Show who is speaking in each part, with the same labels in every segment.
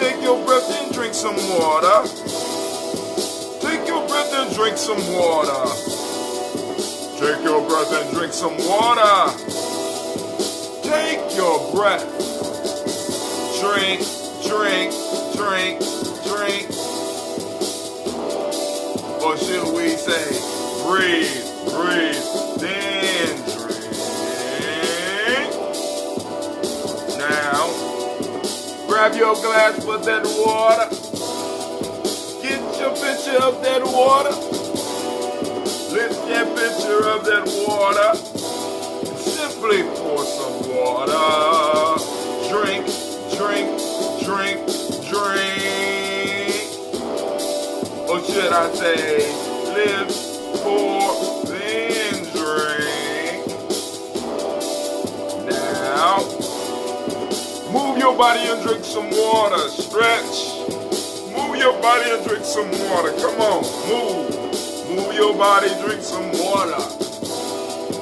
Speaker 1: take your breath and drink some water. Take your breath and drink some water. Take your breath and drink some water. Take your breath. Drink, drink, drink, drink. Or should we say, breathe, breathe, then drink. Now, grab your glass for that water. Get your pitcher of that water. Lift that pitcher of that water. Simply pour some water. Drink, drink, drink, drink. Or should I say, live, pour, then drink. Now, move your body and drink some water. Stretch. Move your body and drink some water. Come on, move. Move your body, drink some water.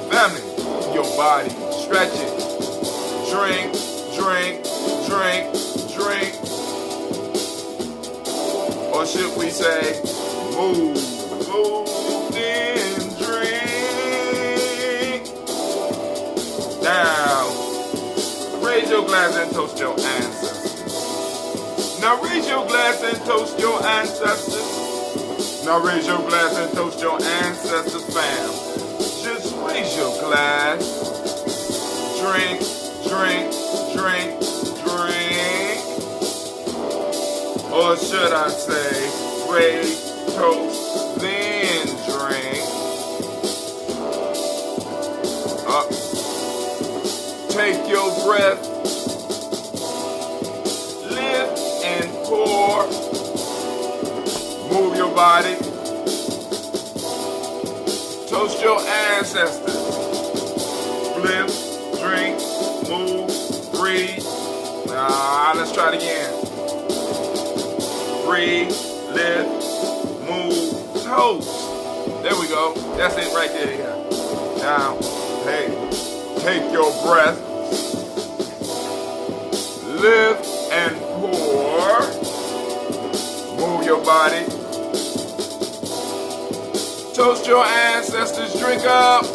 Speaker 1: Family, move your body. Stretch it. Drink, drink, drink, drink. Or should we say, move, move, then drink. Now, raise your glass and toast your ancestors. Now raise your glass and toast your ancestors. Now raise your glass and toast your ancestors, fam. Just raise your glass. Drink, drink, drink, drink. Or should I say, raise, toast, then drink. Take your breath. Lift and pour. Move your body. Toast your ancestors. Flip, drink, move, breathe. Let's try it again. Breathe, lift, move, toast. There we go. That's it right there. Yeah. Now, hey, take your breath. Lift and pour. Move your body. Toast your ancestors. Drink up.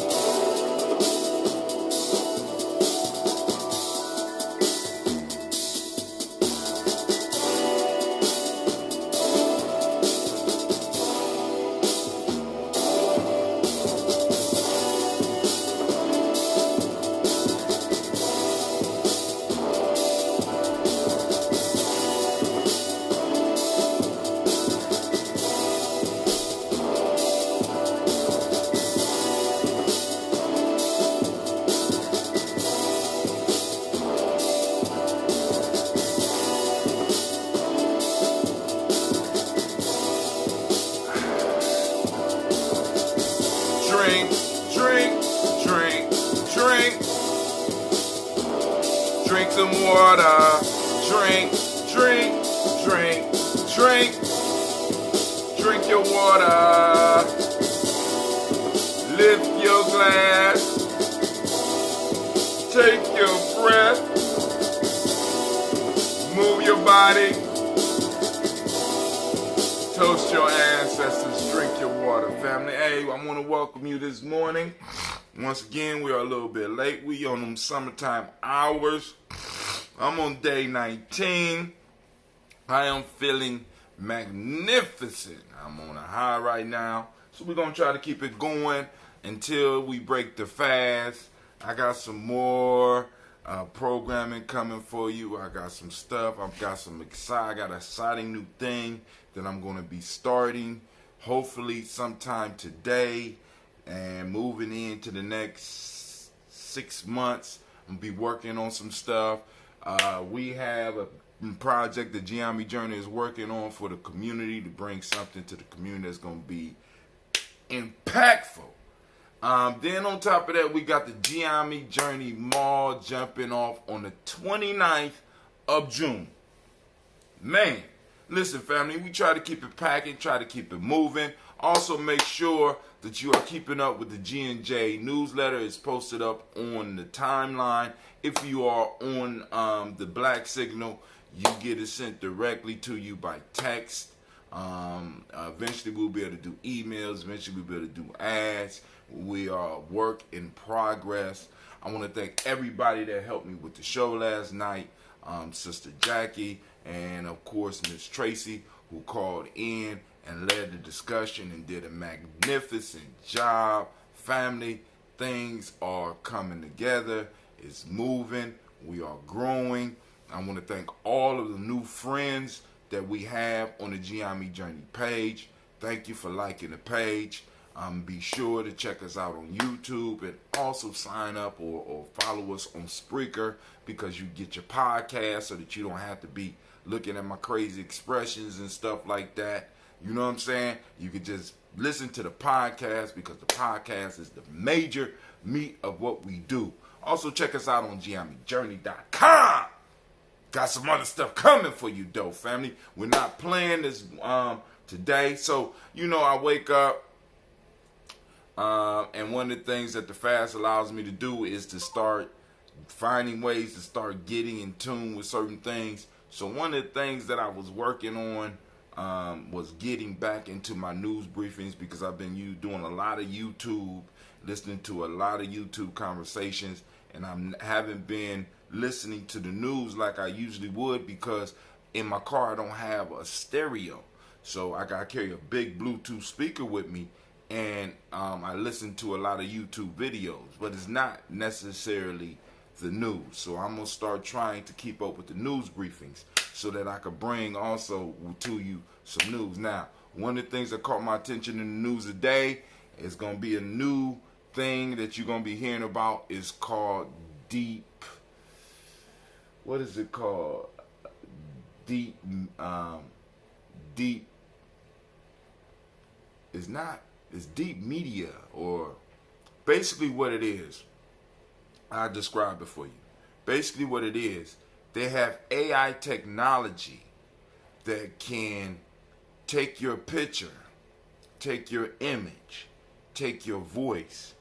Speaker 1: Drink, drink, drink, drink. Drink some water. Drink, drink, drink, drink. Drink your water. Lift your glass. Take your breath. Move your body. Toast your ancestors. Drink your water, family. Hey, I want to welcome you this morning. Once again, we are a little bit late. We on them summertime hours. I'm on day 19. I am feeling magnificent. I'm on a high right now. So we're going to try to keep it going until we break the fast. I got some more programming coming for you. I got some stuff. I got an exciting new thing that I'm going to be starting hopefully sometime today and moving into the next 6 months. I'm going to be working on some stuff. We have a project that Gye-Nyame Journey is working on for the community to bring something to the community that's going to be impactful. Then on top of that, we got the Gye-Nyame Journey Mall jumping off on the 29th of June. Man, listen, family, we try to keep it packing, try to keep it moving. Also, make sure that you are keeping up with the G&J newsletter. It's posted up on the timeline. If you are on the Black Signal, you get it sent directly to you by text. Eventually, we'll be able to do emails. Eventually, we'll be able to do ads. We are work in progress. I want to thank everybody that helped me with the show last night. Sister Jackie and, of course, Miss Tracy, who called in and led the discussion and did a magnificent job. Family, things are coming together. It's moving. We are growing. I want to thank all of the new friends that we have on the Gye-Nyame Journey page. Thank you for liking the page. Be sure to check us out on YouTube and also sign up or follow us on Spreaker, because you get your podcast so that you don't have to be looking at my crazy expressions and stuff like that. You know what I'm saying? You can just listen to the podcast, because the podcast is the major meat of what we do. Also, check us out on GyeNyameJourney.com. Got some other stuff coming for you, though, family. We're not playing this today. So, I wake up, and one of the things that the fast allows me to do is to start finding ways to start getting in tune with certain things. So one of the things that I was working on was getting back into my news briefings, because I've been doing a lot of YouTube, listening to a lot of YouTube conversations, and I haven't been listening to the news like I usually would, because in my car I don't have a stereo. So I got to carry a big Bluetooth speaker with me, and I listen to a lot of YouTube videos, but it's not necessarily the news. So I'm going to start trying to keep up with the news briefings so that I could bring also to you some news. Now, one of the things that caught my attention in the news today is going to be a new thing that you're going to be hearing about. Is called deep. What is it called? Deep. Deep. It's not. It's deep media, or basically what it is. I'll describe it for you. Basically what it is, they have AI technology that can take your picture, take your image, take your voice,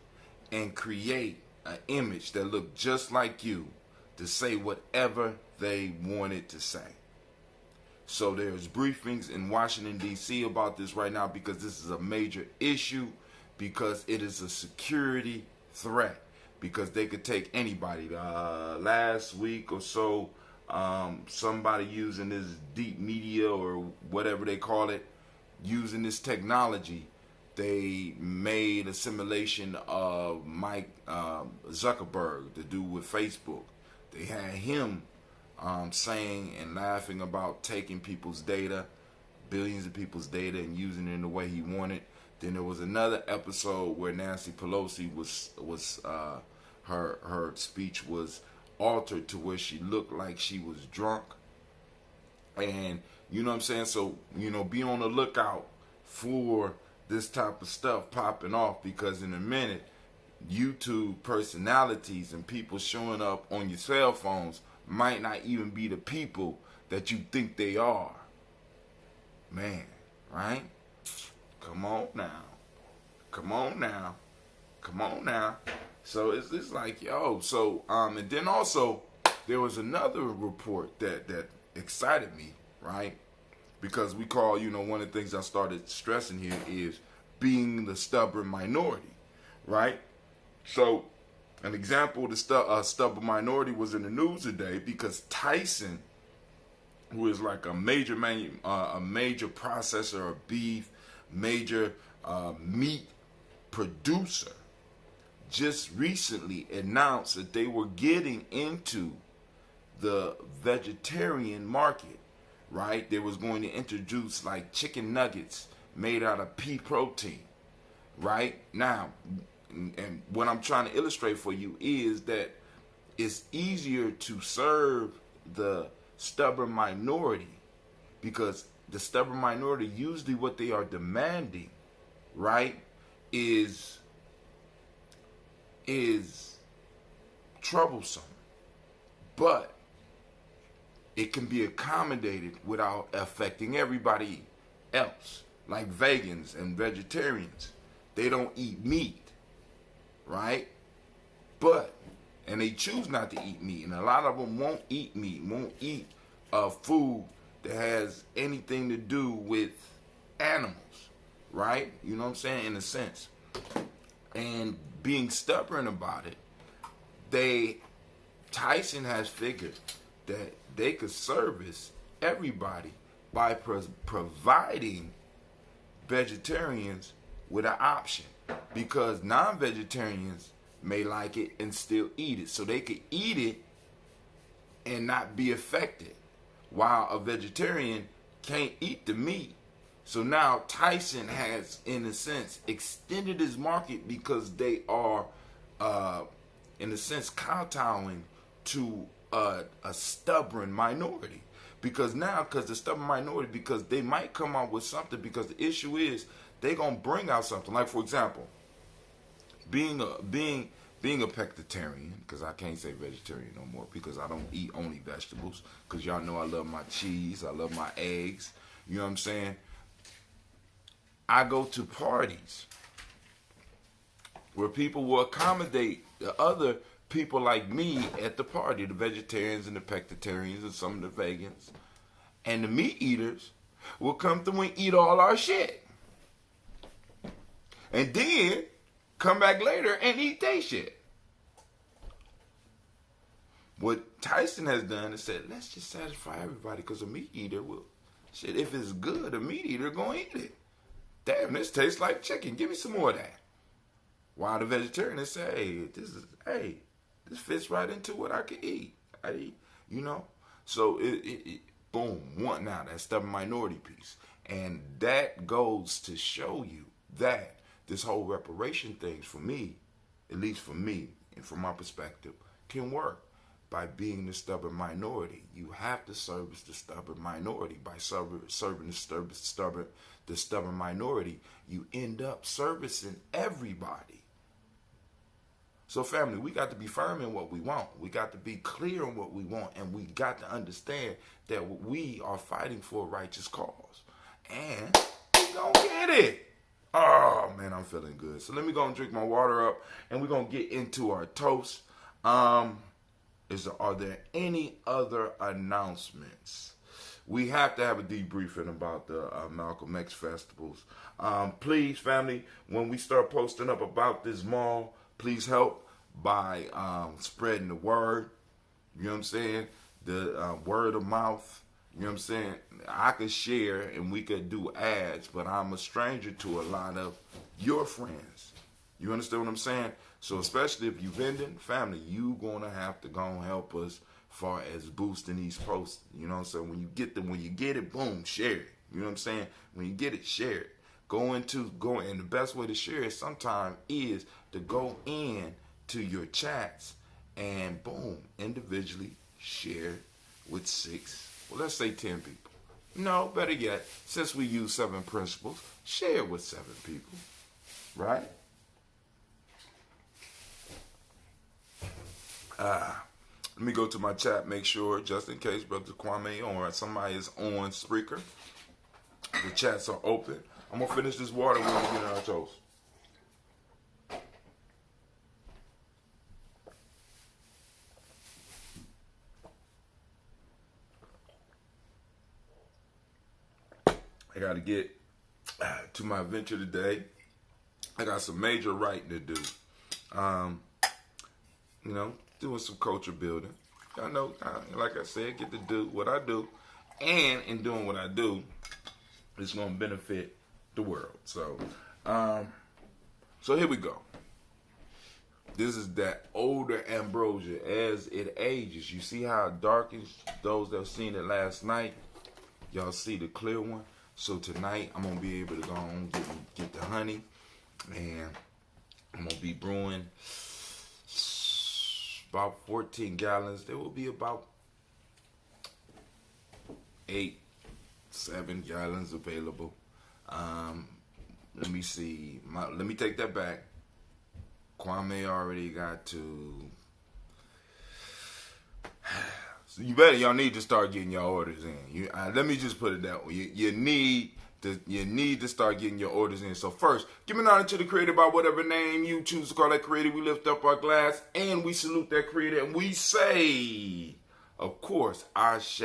Speaker 1: and create an image that looks just like you to say whatever they want it to say. So there's briefings in Washington, D.C. about this right now, because this is a major issue, because it is a security threat, because they could take anybody. Last week or so, somebody using this deep media or whatever they call it, using this technology, they made a simulation of Mike Zuckerberg to do with Facebook. They had him saying and laughing about taking people's data, billions of people's data, and using it in the way he wanted. Then there was another episode where Nancy Pelosi was her speech was altered to where she looked like she was drunk. And you know what I'm saying? So, be on the lookout for this type of stuff popping off, because in a minute, YouTube personalities and people showing up on your cell phones might not even be the people that you think they are. Man, right? Come on now. Come on now. Come on now. So it's like, yo. So, and then also, there was another report that excited me, right? Because we call, one of the things I started stressing here is being the stubborn minority, right? So, an example of the stubborn minority was in the news today, because Tyson, who is like a major processor of beef, major meat producer, just recently announced that they were getting into the vegetarian market, right? They was going to introduce like chicken nuggets made out of pea protein, right? Now, and what I'm trying to illustrate for you is that it's easier to serve the stubborn minority, because the stubborn minority, usually what they are demanding, right, is troublesome, but it can be accommodated without affecting everybody else. like vegans and vegetarians, they don't eat meat, right? And they choose not to eat meat, and a lot of them won't eat meat, won't eat food that has anything to do with animals, right? You know what I'm saying? In a sense. And being stubborn about it, Tyson has figured that they could service everybody by providing vegetarians with an option, because non-vegetarians may like it and still eat it, so they could eat it and not be affected, while a vegetarian can't eat the meat. So now Tyson has, in a sense, extended his market, because they are, in a sense, kowtowing to a stubborn minority. Because the stubborn minority, because they might come out with something, because the issue is they're going to bring out something. Like, for example, being a pescatarian, because I can't say vegetarian no more, because I don't eat only vegetables, because y'all know I love my cheese, I love my eggs, you know what I'm saying? I go to parties where people will accommodate the other people like me at the party, the vegetarians and the pescatarians and some of the vegans, and the meat eaters will come through and eat all our shit, and then come back later and eat their shit. What Tyson has done is said, let's just satisfy everybody, because a meat eater will, shit, if it's good, a meat eater gonna eat it. Damn, this tastes like chicken. Give me some more of that. While the vegetarian say, hey, this fits right into what I can eat. You know? So boom, one now, that stubborn minority piece. And that goes to show you that this whole reparation thing, for me, at least for me, and from my perspective, can work by being the stubborn minority. You have to service the stubborn minority. By serving the stubborn minority, you end up servicing everybody. So family, we got to be firm in what we want. We got to be clear on what we want, and we got to understand that we are fighting for a righteous cause. And we gonna get it. Oh man, I'm feeling good. So let me go and drink my water up, and we're gonna get into our toast. Are there any other announcements? We have to have a debriefing about the Malcolm X festivals. Please, family, when we start posting up about this mall, please help by spreading the word. You know what I'm saying? The word of mouth. You know what I'm saying? I could share and we could do ads, but I'm a stranger to a lot of your friends. You understand what I'm saying? So especially if you vending, family, you gonna have to go and help us far as boosting these posts. You know what I'm saying? When you get it, boom, share it. You know what I'm saying? When you get it, share it. And the best way to share it sometimes is to go in to your chats and boom, individually share with 6, well, let's say 10 people. No, better yet, since we use 7 principles, share it with 7 people. Right? Let me go to my chat, make sure, just in case Brother Kwame or somebody is on Spreaker. The chats are open. I'm going to finish this water when we get our toast. I got to get to my adventure today. I got some major writing to do. Doing some culture building. I know, like I said, get to do what I do. And in doing what I do, it's going to benefit the world. So here we go. This is that older ambrosia as it ages. You see how it darkens? Those that have seen it last night, y'all see the clear one. So tonight, I'm going to be able to go on get the honey. And I'm going to be brewing about 14 gallons. There will be about 7 gallons available. Let me see. Let me take that back. Kwame already got to. So y'all need to start getting your orders in. Let me just put it that way. You need You need to start getting your orders in. So first, give an honor to the creator by whatever name you choose to call that creator. We lift up our glass and we salute that creator and we say, of course, Ashe.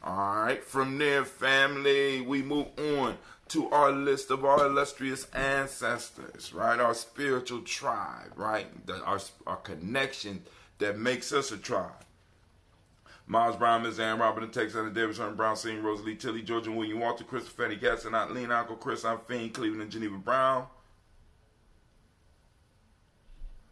Speaker 1: Alright, from there, family, we move on to our list of our illustrious ancestors, right? Our spiritual tribe, right? Our connection that makes us a tribe. Miles Brown, Miss Ann Robert, Texas, Anna Davis, Herman Brown, Senior, Rosalie Tilly, Georgia, William Walter, Christopher Fanny Gatson, Aunt Lena, Uncle Chris, I'm Fiend, Cleveland, and Geneva Brown.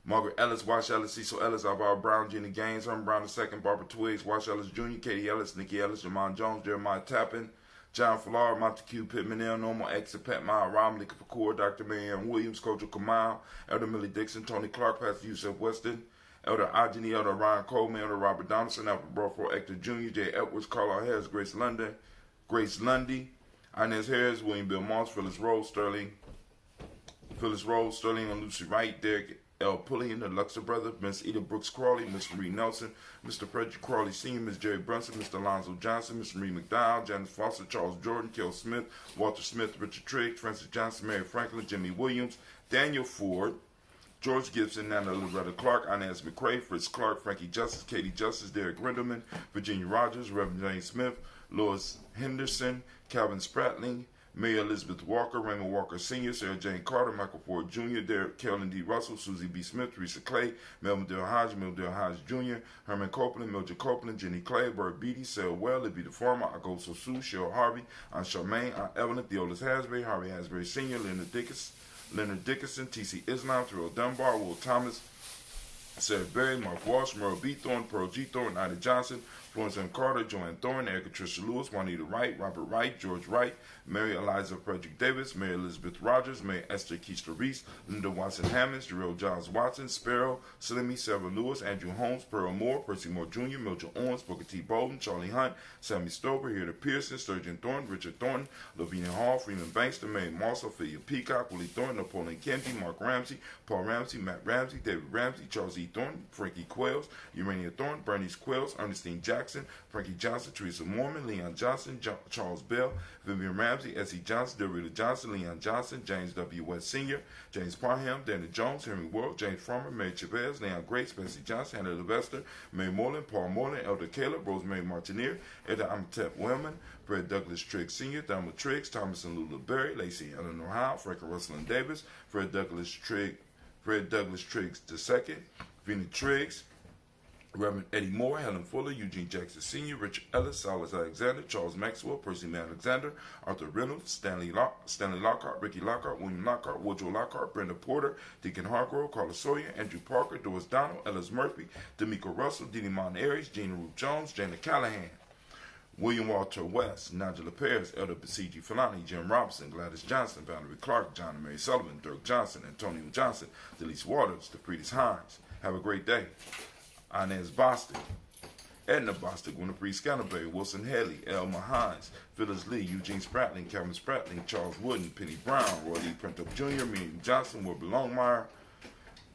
Speaker 1: Margaret Ellis, Wash Ellis, Cecil Ellis, Alvaro Brown, Jenny Gaines, Herman Brown II, Barbara Twiggs, Wash Ellis Jr., Katie Ellis, Nikki Ellis, Jamon Jones, Jeremiah Tappan, John Flora, Montague Pittman, L. Normal, Exit, Pat Mile, Romley Kapoor, Dr. Marianne Williams, Kojo Kamal, Elder Millie Dixon, Tony Clark, Pastor Yusef Weston, Elder Ageni, Elder Ryan Coleman, Elder Robert Donaldson, Elder Broford Hector Jr., J. Edwards, Carlisle Harris, Grace Lundy, Inez Harris, William Bill Moss, Phyllis Rose, Sterling and Lucy Wright, Derek L. Pullian, the Luxor brother, Miss Eda Brooks Crawley, Miss Marie Nelson, Mr. Frederick Crawley Sr., Miss Jerry Brunson, Mr. Alonzo Johnson, Miss Marie McDowell, Janice Foster, Charles Jordan, Kel Smith, Walter Smith, Richard Trigg, Francis Johnson, Mary Franklin, Jimmy Williams, Daniel Ford, George Gibson, Nana Loretta Clark, Inez McCrae, Fritz Clark, Frankie Justice, Katie Justice, Derek Rindelman, Virginia Rogers, Reverend Jane Smith, Lois Henderson, Calvin Spratling, Mary Elizabeth Walker, Raymond Walker Sr., Sarah Jane Carter, Michael Ford Jr., Derek Kellen D. Russell, Susie B. Smith, Teresa Clay, Melvin Dale Hodge Jr., Herman Copeland, Mildred Copeland, Jenny Clay, Bert Beatty, Sarah Well, Libby the Farmer, Agoso Sue, Cheryl Harvey, Aunt Charmaine, Aunt Evelyn, Theolis Hasbury, Harvey Hasbury Sr., Leonard Dickinson, T.C. Islam, Terrell Dunbar, Will Thomas, Sarah Berry, Mark Walsh, Merle B. Thorne, Pearl G. Thorne, Ida Johnson, Florence M. Carter, Joanne Thorne, Erica Tricia Lewis, Juanita Wright, Robert Wright, George Wright, Mary Eliza Frederick Davis, Mary Elizabeth Rogers, Mary Esther Keisha Reese, Linda Watson Hammonds, Jarrell Giles Watson, Sparrow, Slimmy, Sarah Lewis, Andrew Holmes, Pearl Moore, Percy Moore Jr., Mildred Owens, Booker T. Bolden, Charlie Hunt, Sammy Stover, Hilda Pearson, Sturgeon Thornton, Richard Thornton, Lavinia Hall, Freeman Bankster, Mary Moss, Ophelia Peacock, Willie Thornton, Napoleon Kennedy, Mark Ramsey, Paul Ramsey, Matt Ramsey, David Ramsey, Charles E. Thornton, Frankie Quells, Urania Thornton, Bernice Quells, Ernestine Jackson, Frankie Johnson, Teresa Mormon, Leon Johnson, Charles Bell, Vivian Ramsey, S.E. Johnson, Dorita Johnson, Leon Johnson, James W. West Sr., James Parham, Danny Jones, Henry World, James Farmer, Mary Chavez, Leon Grace, Bessie Johnson, Hannah Levester, Mary Moreland, Paul Moreland, Elder Caleb, Rosemary Martineer, Edda Amatep Wellman, Fred Douglas Triggs Sr., Thelma Triggs, Thomas and Lula Berry, Lacey Eleanor Howe, Frank and Russell and Davis, Fred Douglas Triggs II, Vinnie Triggs, Reverend Eddie Moore, Helen Fuller, Eugene Jackson Sr., Richard Ellis, Silas Alexander, Charles Maxwell, Percy Man Alexander, Arthur Reynolds, Stanley Lockhart, Ricky Lockhart, William Lockhart, Woodrow Lockhart, Brenda Porter, Deacon Hargrove, Carla Sawyer, Andrew Parker, Doris Donald, Ellis Murphy, D'Amico Russell, Dini Mon Aries, Gina Ruth Jones, Jana Callahan, William Walter West, Nigella Paris, Elder Basiji Filani, Jim Robinson, Gladys Johnson, Valerie Clark, John and Mary Sullivan, Dirk Johnson, Antonio Johnson, Delise Waters, DePretis Hines. Have a great day. Inez Bostic, Edna Bostic, Winifred Scanterbury, Wilson Haley, Elma Hines, Phyllis Lee, Eugene Spratling, Calvin Spratling, Charles Wooden, Penny Brown, Roy Lee Printup Jr., Miriam Johnson, Wilbur Longmire,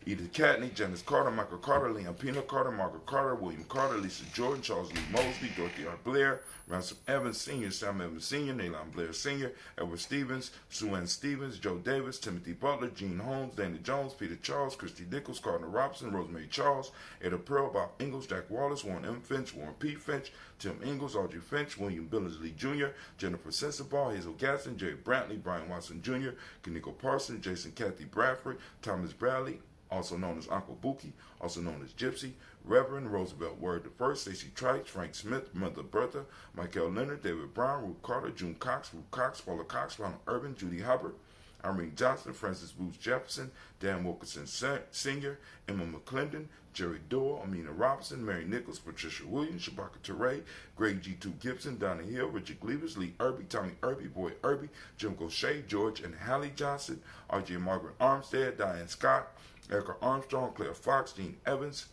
Speaker 1: Edith Catney, Janice Carter, Michael Carter, Leon Pina Carter, Margaret Carter, William Carter, Lisa Jordan, Charles Lee Mosley, Dorothy R. Blair, Ransom Evans Sr., Sam Evans Sr., Nayland Blair Sr., Edward Stevens, Sue Ann Stevens, Joe Davis, Timothy Butler, Gene Holmes, Danny Jones, Peter Charles, Christy Nichols, Cardinal Robinson, Rosemary Charles, Ada Pearl, Bob Ingalls, Jack Wallace, Warren M. Finch, Warren P. Finch, Tim Ingalls, Audrey Finch, William Billingsley Jr., Jennifer Sensabaugh, Hazel Gaston, Jerry Brantley, Brian Watson Jr., Kaniko Parsons, Jason Kathy Bradford, Thomas Bradley, also known as Uncle Buki, also known as Gypsy, Reverend Roosevelt Word I, Stacey Trice, Frank Smith, Mother Bertha, Michael Leonard, David Brown, Ruth Carter, June Cox, Ruth Cox, Paula Cox, Ronald Urban, Judy Hubbard, Irene Johnson, Francis Booth Jefferson, Dan Wilkinson Sr., Emma McClendon, Jerry Doyle, Amina Robinson, Mary Nichols, Patricia Williams, Shabaka Teray, Greg G2 Gibson, Donna Hill, Richard Gleavers, Lee Irby, Tommy Irby, Boy Irby, Jim Gaucher, George and Hallie Johnson, R.J. Margaret Armstead, Diane Scott, Erica Armstrong, Claire Fox, Dean Evans,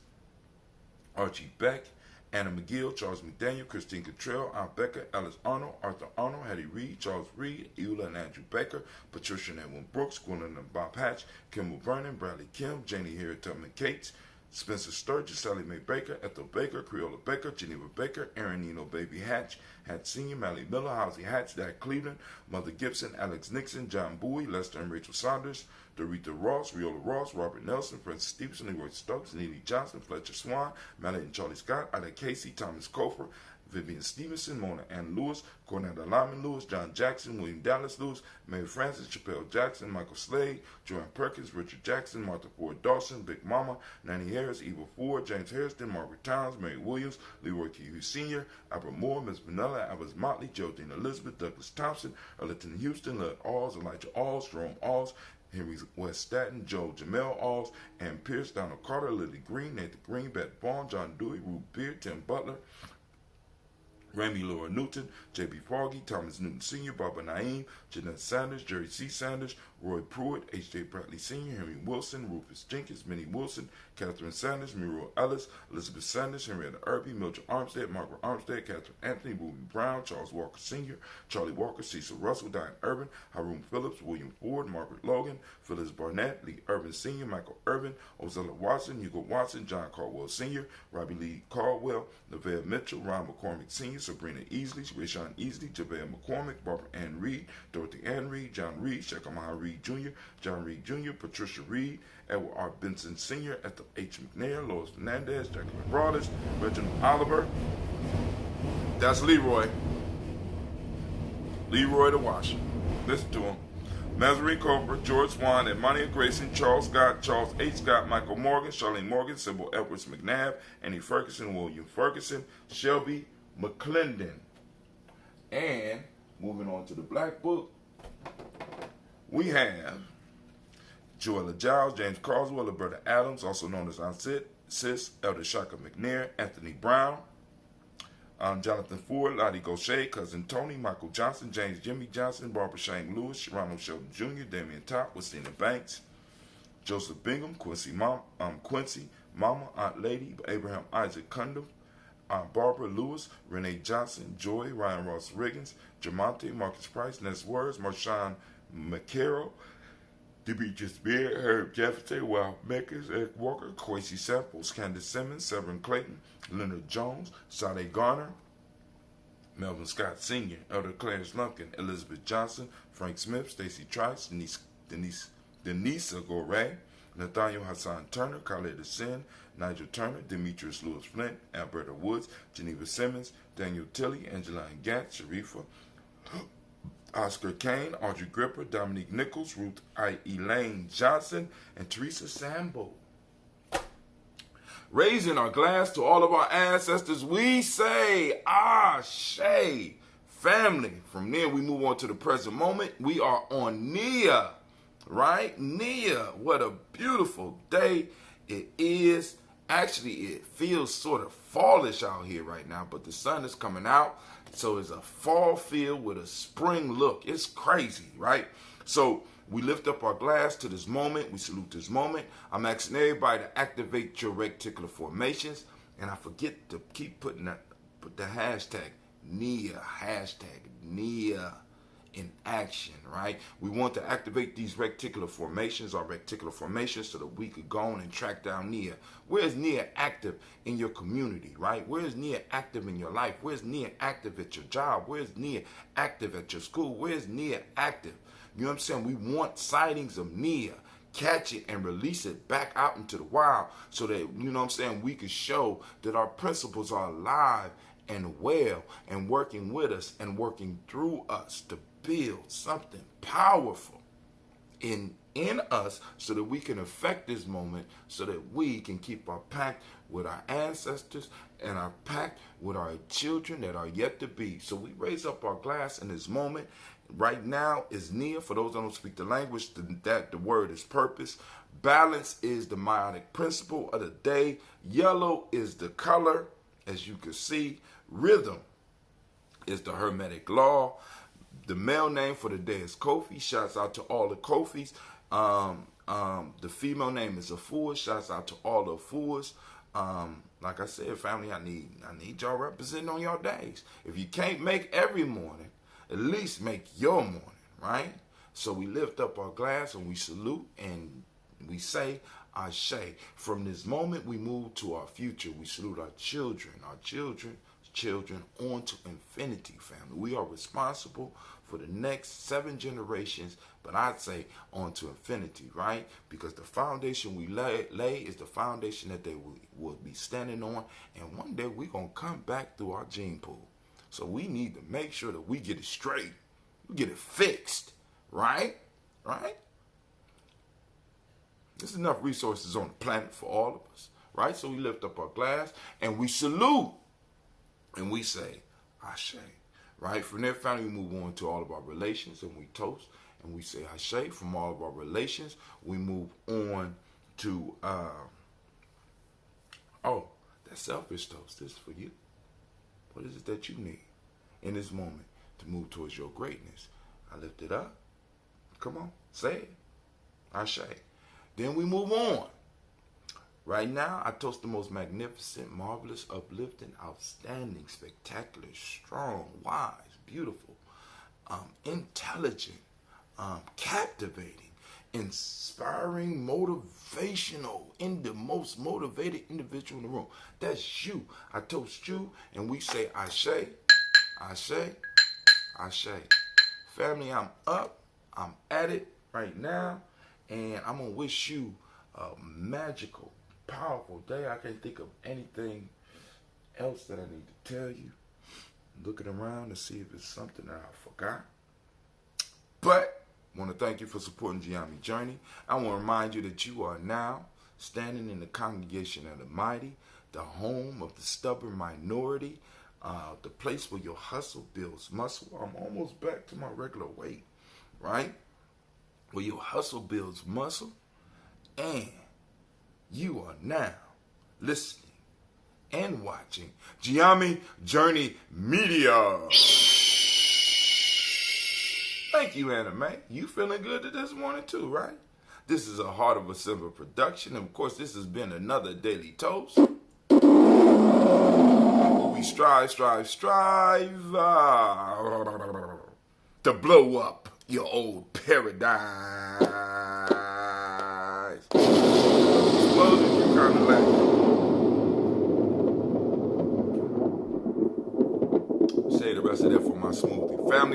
Speaker 1: Archie Beck, Anna McGill, Charles McDaniel, Christine Cottrell, Aunt Becca, Alice Arnold, Arthur Arnold, Hattie Reed, Charles Reed, Eula and Andrew Baker, Patricia and Edwin Brooks, Gwendolyn and Bob Hatch, Kimball Vernon, Bradley Kim, Janie Harriet Tubman Cates, Spencer Sturgis, Sally Mae Baker, Ethel Baker, Creola Baker, Geneva Baker, Aaron Nino Baby Hatch, Hatch Sr., Mally Miller, Housie Hatch, Dak Cleveland, Mother Gibson, Alex Nixon, John Bowie, Lester and Rachel Saunders, Dorita Ross, Riola Ross, Robert Nelson, Francis Stevenson, Leroy Stokes, Neely Johnson, Fletcher Swan, Mally and Charlie Scott, Ida Casey, Thomas Cofer, Vivian Stevenson, Mona Ann Lewis, Cornetta Lyman Lewis, John Jackson, William Dallas Lewis, Mary Francis, Chappelle Jackson, Michael Slade, Joanne Perkins, Richard Jackson, Martha Ford Dawson, Big Mama, Nanny Harris, Eva Ford, James Harrison, Margaret Towns, Mary Williams, Leroy T. Hughes Sr., Albert Moore, Ms. Vanilla, Albert Motley, Geraldine Elizabeth, Douglas Thompson, Erliton Houston, Lud Alls, Elijah Alls, Jerome Alls, Henry West Staten, Joe Jamel Alls, Ann Pierce, Donald Carter, Lily Green, Nathan Green, Beth Vaughn, John Dewey, Ruth Beard, Tim Butler, Remy Laura Newton, J.B. Foggy, Thomas Newton Sr., Barbara Naeem, Jeanette Sanders, Jerry C. Sanders, Roy Pruitt, H.J. Bradley Sr., Henry Wilson, Rufus Jenkins, Minnie Wilson, Catherine Sanders, Muriel Ellis, Elizabeth Sanders, Henrietta Irby, Mildred Armstead, Margaret Armstead, Catherine Anthony, Ruby Brown, Charles Walker Sr., Charlie Walker, Cecil Russell, Diane Urban, Haroon Phillips, William Ford, Margaret Logan, Phyllis Barnett, Lee Urban Sr., Michael Urban, Ozella Watson, Hugo Watson, John Caldwell Sr., Robbie Lee Caldwell, Neville Mitchell, Ron McCormick Sr., Sabrina Easley, Rayshawn Easley, Javale McCormick, Barbara Ann Reed, Dorothy Ann Reed, John Reed, Shekamaha Reed Jr., John Reed Jr., Patricia Reed, Edward R. Benson Sr., Ethel H. McNair, Lois Fernandez, Jacqueline Broadus, Reginald Oliver. That's Leroy. Leroy the Washer. Listen to him. Mazarine Cooper, George Swan, Edmonia Grayson, Charles Scott, Charles H. Scott, Michael Morgan, Charlene Morgan, Sybil Edwards McNabb, Annie Ferguson, William Ferguson, Shelby McClendon. And moving on to the Black Book, we have Joella Giles, James Carswell, Alberta Adams, also known as Aunt Sis, Elder Shaka McNair, Anthony Brown, Jonathan Ford, Lottie Gaucher, Cousin Tony, Michael Johnson, James Jimmy Johnson, Barbara Shane Lewis, Ronald Shelton Jr., Damian Top, Westina Banks, Joseph Bingham, Quincy, Mama, Aunt Lady, Abraham Isaac Cundum, Barbara Lewis, Renee Johnson, Joy, Ryan Ross Riggins, Jamonte, Marcus Price, Ness Words, Marshawn McCarroll, Demetrius Beard, Herb Jefferson, Wild Makers, Eric Walker, Quincy Samples, Candace Simmons, Severin Clayton, Leonard Jones, Sade Garner, Melvin Scott Sr., Elder Clarence Lumpkin, Elizabeth Johnson, Frank Smith, Stacy Trice, Denise Gore, Nathaniel Hassan Turner, Khaled Sin, Nigel Turner, Demetrius Lewis Flint, Alberta Woods, Geneva Simmons, Daniel Tilley, Angeline Gatz, Sharifa, Oscar Kane, Audrey Gripper, Dominique Nichols, Ruth I. Elaine Johnson, and Teresa Sambo. Raising our glass to all of our ancestors, we say, Ashe, family. From there, we move on to the present moment. We are on Nia, right? Nia, what a beautiful day it is. Actually, it feels sort of fallish out here right now, but the sun is coming out. So it's a fall feel with a spring look. It's crazy, right? So we lift up our glass to this moment. We salute this moment. I'm asking everybody to activate your reticular formations. And I forget to keep put the hashtag Nia in action, right? We want to activate these reticular formations, our reticular formations, so that we could go on and track down Nia. Where is Nia active in your community, right? Where is Nia active in your life? Where is Nia active at your job? Where is Nia active at your school? Where is Nia active? You know what I'm saying? We want sightings of Nia. Catch it and release it back out into the wild so that, you know what I'm saying, we can show that our principles are alive and well and working with us and working through us to build something powerful in us so that we can affect this moment, so that we can keep our pact with our ancestors and our pact with our children that are yet to be. So we raise up our glass in this moment. Right now is Nia. For those that don't speak the language, that the word is purpose. Balance is the meiotic principle of the day. Yellow is the color, as you can see. Rhythm is the hermetic law. The male name for the day is Kofi. Shouts out to all the Kofis. The female name is Afua. Shouts out to all the Afuas. Like I said, family, I need y'all representing on y'all days. If you can't make every morning, at least make your morning, right? So we lift up our glass and we salute and we say, Ashe. From this moment, we move to our future. We salute our children, children on to infinity, family. We are responsible for the next 7 generations, but I'd say on to infinity, right? Because the foundation we lay is the foundation that they will be standing on, and one day we're going to come back through our gene pool. So we need to make sure that we get it straight. We get it fixed, right? Right? There's enough resources on the planet for all of us, right? So we lift up our glass and we salute and we say, Ashe, right? From there, family, we move on to all of our relations and we toast and we say, Ashe. From all of our relations, we move on to, that selfish toast is for you. What is it that you need in this moment to move towards your greatness? I lift it up. Come on, say it. Ashe. Then we move on. Right now, I toast the most magnificent, marvelous, uplifting, outstanding, spectacular, strong, wise, beautiful, intelligent, captivating, inspiring, motivational, the most motivated individual in the room. That's you. I toast you, and we say, Ashe, Ashe, Ashe. Family, I'm up. I'm at it right now, and I'm going to wish you a magical, powerful day. I can't think of anything else that I need to tell you. Looking around to see if it's something that I forgot. But I want to thank you for supporting Gye-Nyame Journey. I want to remind you that you are now standing in the congregation of the mighty, the home of the stubborn minority, the place where your hustle builds muscle. I'm almost back to my regular weight, right? Where your hustle builds muscle, and you are now listening and watching Gye-Nyame Journey Media. Thank you, Anime. You feeling good this morning too, right? This is a Heart of a Simple production. And of course, this has been another Daily Toast. We strive to blow up your old paradise. Exploding, you kind of like. Say the rest of that for my smoothie family.